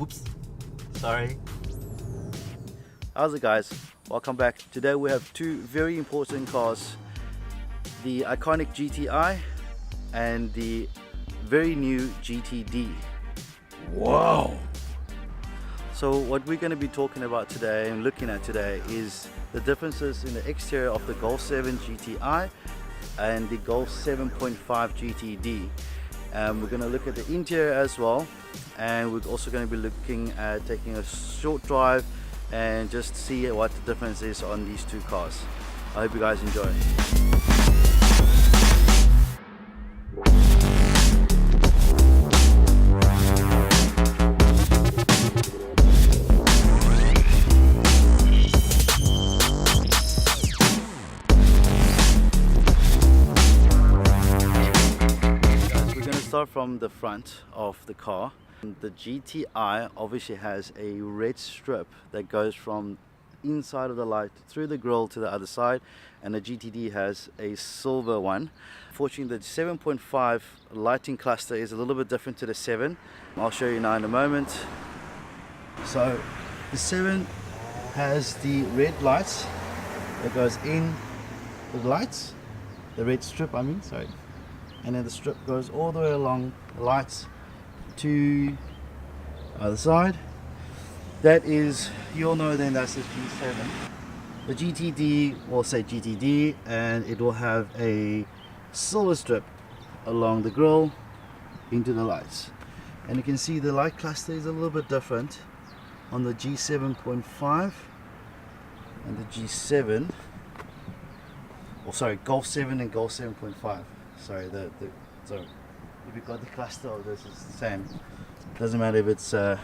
Oops, sorry. How's it, guys? Welcome back. Today we have two very important cars, the iconic GTI and the very new GTD. Wow. So what we're going to be talking about today and looking at today is the differences in the exterior of the Golf 7 GTI and the Golf 7.5 GTD. We're going to look at the interior as well, and we're also going to be looking at taking a short drive and just see what the difference is on these two cars. I hope you guys enjoy. Start from the front of the car. The GTI obviously has a red strip that goes from inside of the light through the grille to the other side, and the GTD has a silver one. Fortunately, the 7.5 lighting cluster is a little bit different to the 7. I'll show you now in a moment. So the 7 has the red lights that goes in the lights, the red strip sorry. And then the strip goes all the way along the lights to the other side. That is, you'll know then that's the G7. The GTD will say GTD, and it will have a silver strip along the grille into the lights. And you can see the light cluster is a little bit different on the G7.5 and the G7. Oh, sorry, Golf 7 and Golf 7.5. Sorry, so if you've got the cluster of this, it's the same. Doesn't matter if it's a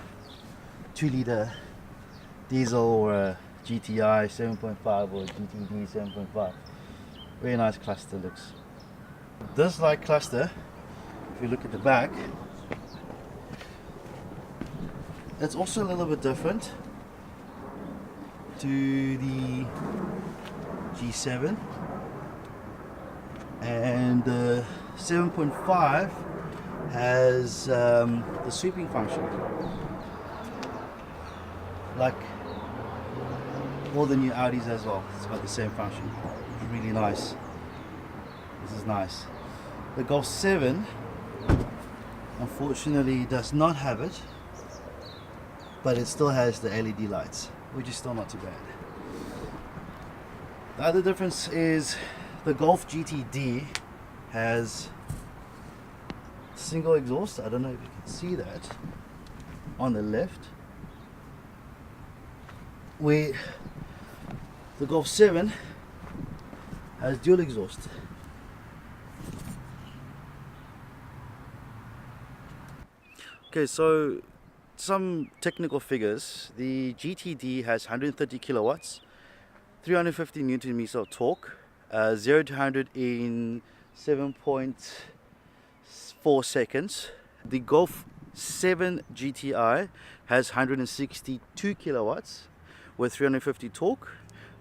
2-liter diesel or a GTI 7.5 or a GTD 7.5. Very nice cluster looks. This light cluster, if you look at the back, it's also a little bit different to the G7. And the 7.5 has the sweeping function, like all the new Audis as well. It's got the same function. It's really nice. This is nice. The Golf 7 unfortunately does not have it, but it still has the LED lights, which is still not too bad. The other difference is the Golf GTD has single exhaust. I don't know if you can see that on the left, where the Golf 7 has dual exhaust. Okay, so some technical figures. The GTD has 130 kilowatts, 350 Newton meters of torque, 0 to 100 in 7.4 seconds. The Golf 7 GTI has 162 kilowatts with 350 torque.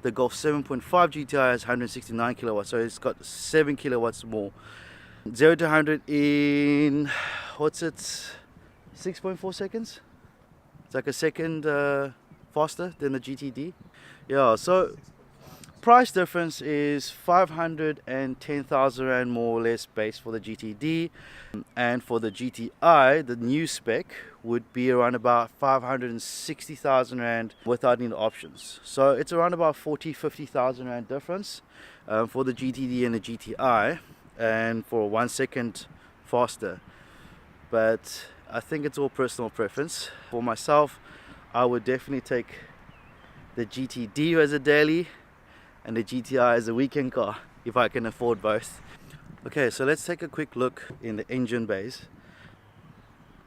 The Golf 7.5 GTI has 169 kilowatts, so it's got 7 kilowatts more. 0 to 100 in, 6.4 seconds? It's like a second faster than the GTD. Yeah, so price difference is 510,000 Rand more or less base for the GTD, and for the GTI the new spec would be around about 560,000 Rand without any options. So it's around about 50,000 Rand difference for the GTD and the GTI, and for 1 second faster. But I think it's all personal preference. For myself, I would definitely take the GTD as a daily and the GTI as a weekend car if I can afford both. Okay, so let's take a quick look in the engine bays.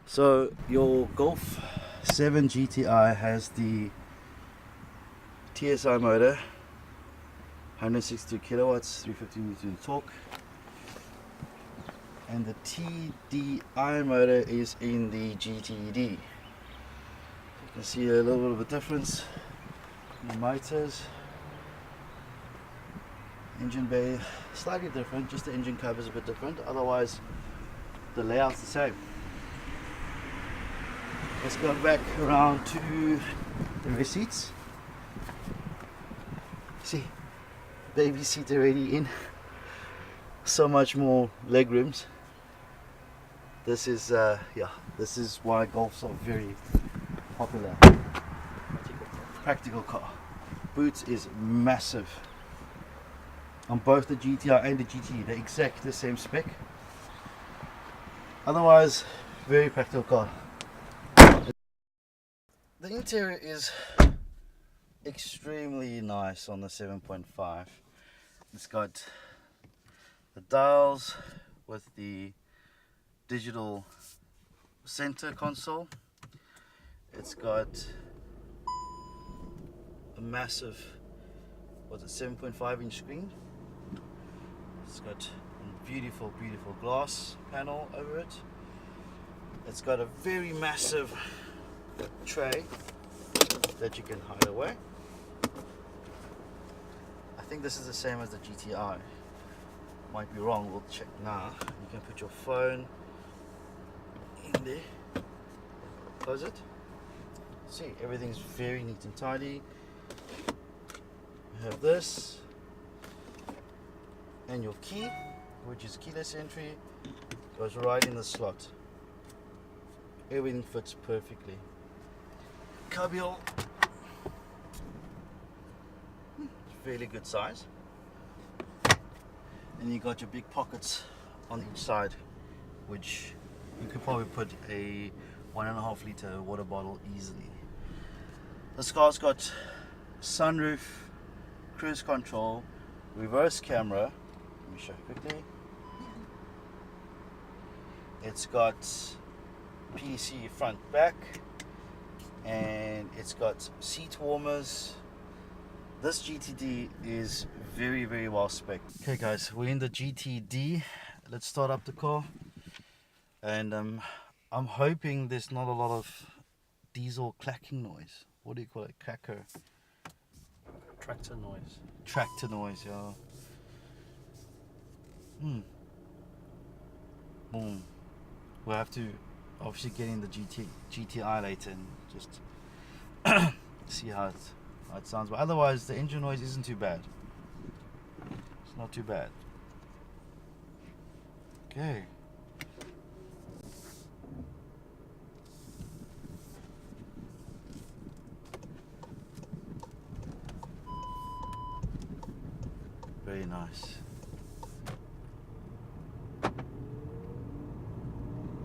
So your Golf 7 GTI has the TSI motor, 162 kilowatts, 350 Newton torque, and the TDI motor is in the GTD. You can see a little bit of a difference in the motors. Engine bay slightly different, just the engine cover is a bit different, otherwise the layout's the same. Let's go back around to the rear seats. See, baby seat already in. So much more leg rooms. This is this is why Golfs are very popular. Practical car. Boots is massive. On both the GTI and the GTD, they're exactly the same spec. Otherwise, very practical car. The interior is extremely nice on the 7.5. It's got the dials with the digital center console. It's got a massive, 7.5 inch screen. It's got a beautiful glass panel over it. It's got a very massive tray that you can hide away. I think this is the same as the GTI. Might be wrong, we'll check now. You can put your phone in there, close it. See, everything's very neat and tidy. You have this and your key, which is keyless entry, goes right in the slot. Everything fits perfectly. Cubbyhole, fairly good size. And you got your big pockets on each side, which you could probably put a 1.5 liter water bottle easily. This car's got sunroof, cruise control, reverse camera. Let me show you quickly. It's got PC front back, and it's got seat warmers. This GTD is very well spec'd. Okay guys, we're in the GTD. Let's start up the car, and I'm hoping there's not a lot of diesel clacking noise. What do you call it? Clacker? Tractor noise. Tractor noise, yeah. Boom. We'll have to obviously get in the GTI later and just see how it sounds. But otherwise, the engine noise isn't too bad. It's not too bad. Okay. Very nice.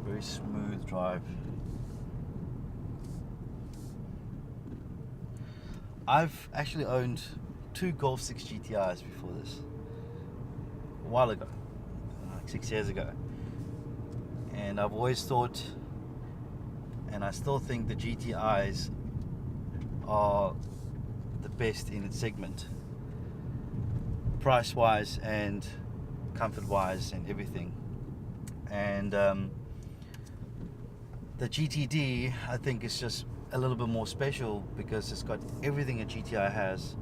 Very smooth drive. I've actually owned 2 Golf 6 GTIs before this, a while ago, like 6 years ago, and I've always thought, and I still think, the GTIs are the best in its segment, price wise and comfort wise and everything. And the GTD, I think, is just a little bit more special because it's got everything a GTI has,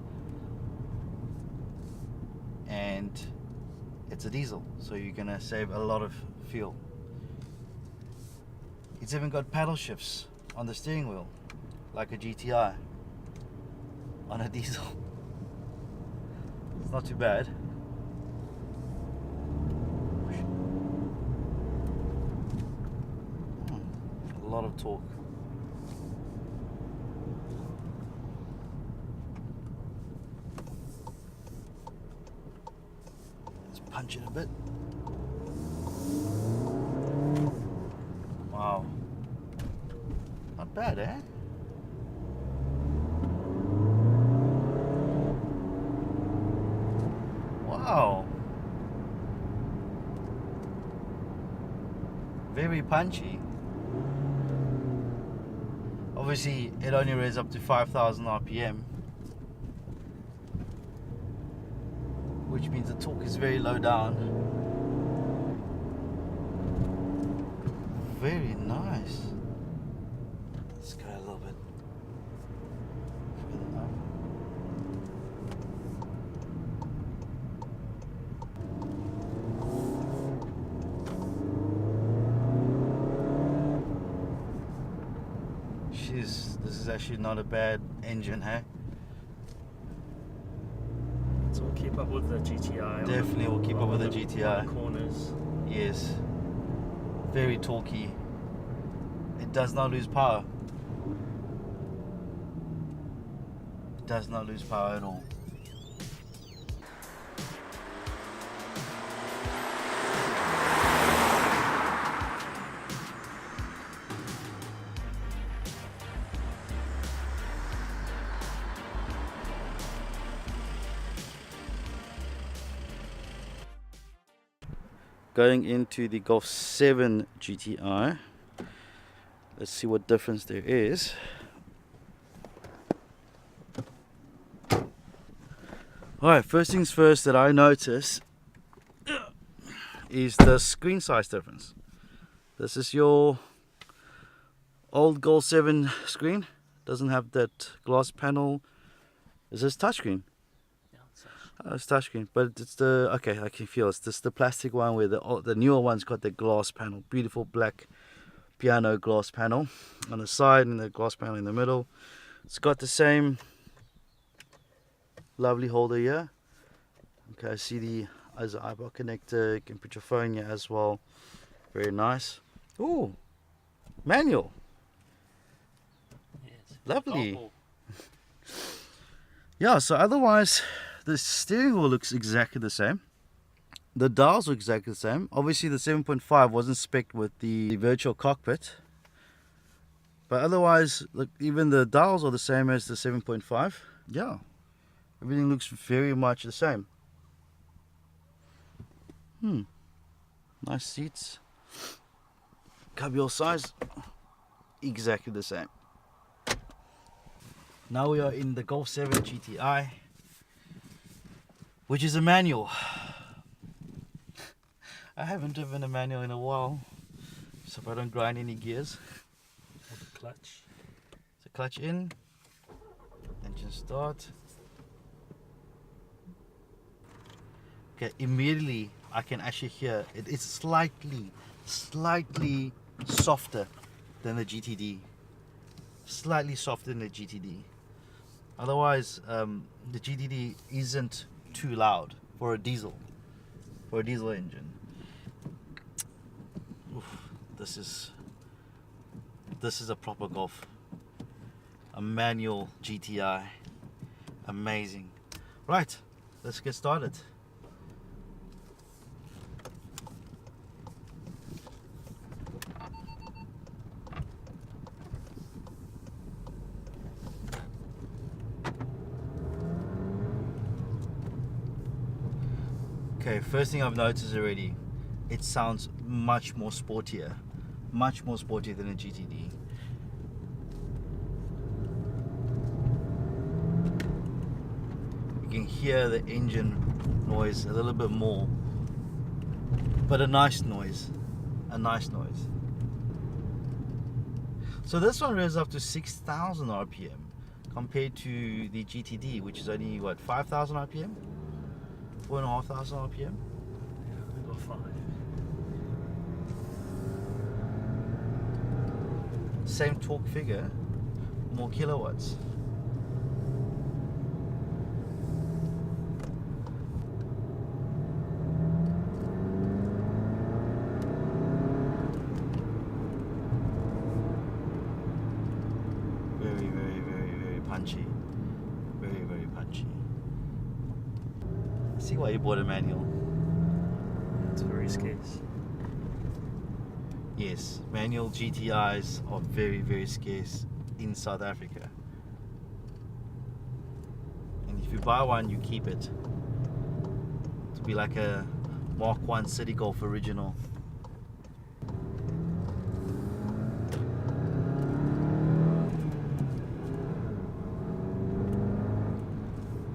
and it's a diesel, so you're gonna save a lot of fuel. It's even got paddle shifts on the steering wheel like a GTI on a diesel. It's not too bad. A lot of torque. Let's punch it a bit. Wow. Not bad, eh? Wow. Very punchy. Obviously, it only raised up to 5,000 RPM, which means the torque is very low down. Very nice. Let's go a little bit further up. is actually not a bad engine, hey? So we'll keep up with the GTI. Definitely will keep up with the GTI. On the corners. Yes. Very torquey. It does not lose power. It does not lose power at all. Going into the Golf 7 GTI, let's see what difference there is. Alright, first things first that I notice is the screen size difference. This is your old Golf 7 screen, doesn't have that glass panel. Is this touchscreen? It's touchscreen, but it's the, okay, I can feel it's just the plastic one, where the newer one's got the glass panel, beautiful black piano glass panel on the side and the glass panel in the middle. It's got the same lovely holder here. Okay, I see the eyeball connector. You can put your phone here as well. Very nice. Ooh, manual. Yes. Lovely. Yeah, so otherwise the steering wheel looks exactly the same. The dials are exactly the same. Obviously the 7.5 wasn't spec'd with the virtual cockpit. But otherwise, look, even the dials are the same as the 7.5. Yeah, everything looks very much the same. Nice seats. Cubby size, exactly the same. Now we are in the Golf 7 GTI, which is a manual. I haven't driven a manual in a while, so if I don't grind any gears. With the clutch. So clutch in, engine start. Okay, immediately I can actually hear it's slightly softer than the GTD. Slightly softer than the GTD. Otherwise, the GTD isn't too loud for a diesel engine. Oof, this is a proper Golf, a manual GTI. Amazing. Right, let's get started. Okay, first thing I've noticed already, it sounds much more sportier than a GTD. You can hear the engine noise a little bit more, but a nice noise. So this one revs up to 6,000 RPM compared to the GTD, which is only what, 5,000 RPM? 4,500 RPM. Yeah, we got 5. Same torque figure, more kilowatts. Very punchy. Very punchy. See why you bought a manual. It's very scarce. Yes, manual GTIs are very scarce in South Africa. And if you buy one, you keep it. To be like a Mark 1 City Golf original.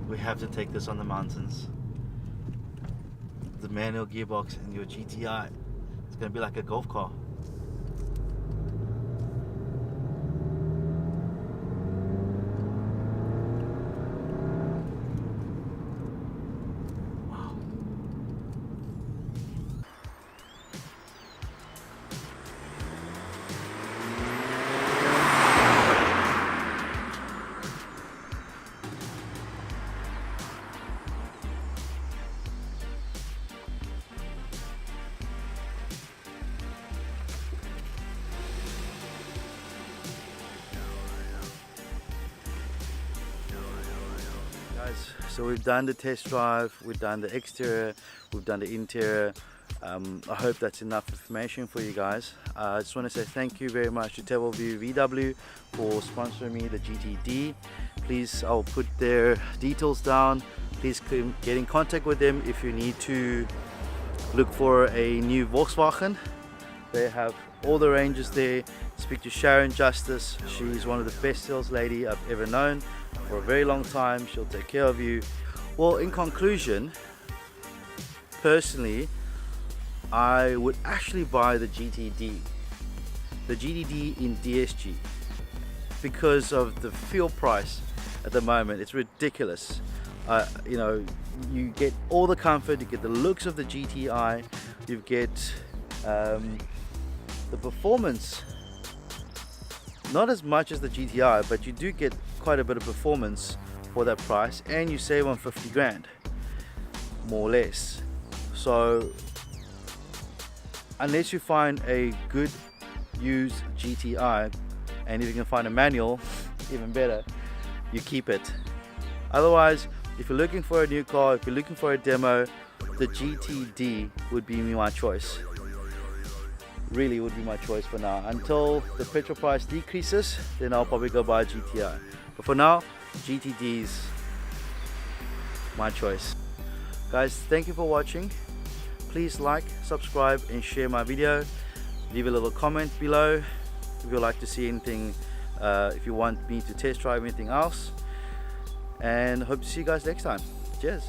We have to take this on the mountains. The manual gearbox and your GTI, it's going to be like a golf car. Wow. So we've done the test drive, we've done the exterior, we've done the interior. I hope that's enough information for you guys. I just want to say thank you very much to Tableview VW for sponsoring me the GTD. Please, I'll put their details down. Please get in contact with them if you need to look for a new Volkswagen. They have all the ranges there. Speak to Sharon Justus. She's one of the best sales lady I've ever known for a very long time. She'll take care of you. Well, in conclusion, personally, I would actually buy the GTD in DSG, because of the fuel price at the moment. It's ridiculous. You know, you get all the comfort, you get the looks of the GTI, you get the performance, not as much as the GTI, but you do get quite a bit of performance for that price, and you save on 50 grand, more or less. So unless you find a good used GTI, and if you can find a manual, even better, you keep it. Otherwise, if you're looking for a new car, if you're looking for a demo, the GTD would be my choice. Really would be my choice for now. Until the petrol price decreases, then I'll probably go buy a GTI. But for now, GTD's my choice. Guys, thank you for watching. Please like, subscribe and share my video. Leave a little comment below if you'd like to see anything, if you want me to test drive anything else. And hope to see you guys next time. Cheers.